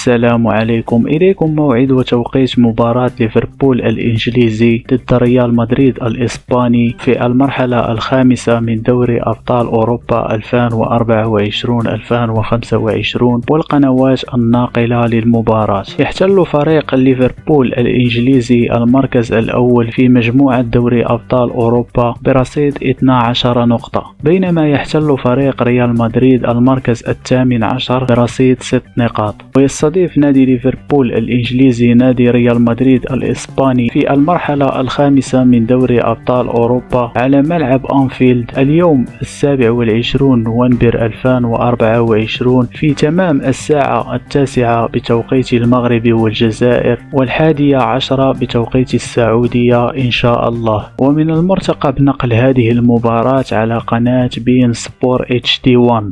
السلام عليكم. إليكم موعد وتوقيت مباراة ليفربول الإنجليزي ضد ريال مدريد الإسباني في المرحلة الخامسة من دوري أبطال أوروبا 2024-2025 والقنوات الناقلة للمباراة. يحتل فريق ليفربول الإنجليزي المركز الأول في مجموعة دوري أبطال أوروبا برصيد 12 نقطة، بينما يحتل فريق ريال مدريد المركز الثامن عشر برصيد 6 نقاط. ويستضيف نادي ليفربول الإنجليزي نادي ريال مدريد الإسباني في المرحلة الخامسة من دوري أبطال أوروبا على ملعب أنفيلد اليوم 27 نوفمبر 2024 في تمام الساعة 9 بتوقيت المغرب والجزائر و11 بتوقيت السعودية إن شاء الله. ومن المرتقب نقل هذه المباراة على قناة بين سبور HD1.